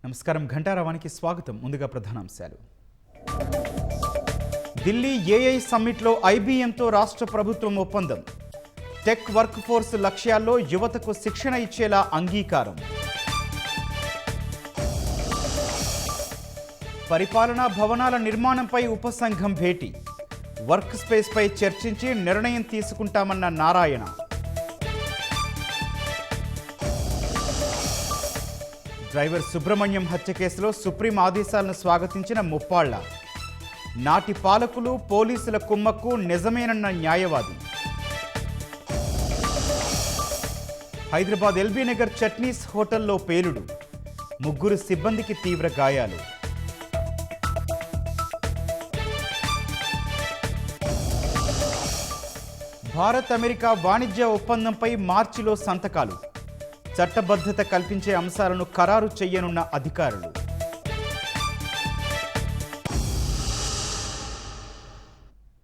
నమస్కారం. ఘంటారావానికి స్వాగతం. ముందుగా ప్రధానాంశాలు. ఢిల్లీ ఏఐ సమ్మిట్లో ఐబీఎంతో రాష్ట్ర ప్రభుత్వం ఒప్పందం. టెక్ వర్క్ ఫోర్స్ లక్ష్యాల్లో యువతకు శిక్షణ ఇచ్చేలా అంగీకారం. పరిపాలనా భవనాల నిర్మాణంపై ఉపసంఘం భేటీ. వర్క్ స్పేస్పై చర్చించి నిర్ణయం తీసుకుంటామన్న నారాయణ. డ్రైవర్ సుబ్రహ్మణ్యం హత్య కేసులో సుప్రీం ఆదేశాలను స్వాగతించిన ముప్పాళ్ల. నాటి పాలకులు పోలీసుల కుమ్మక్కు నిజమేనన్న న్యాయవాది. హైదరాబాద్ ఎల్బీ నగర్ చట్నీస్ హోటల్లో పేలుడు. 3 సిబ్బందికి తీవ్ర గాయాలు. భారత్ అమెరికా వాణిజ్య ఒప్పందంపై మార్చిలో సంతకాలు. చట్టబద్ధత కల్పించే అంశాలను ఖరారు చేయనున్న అధికారులు.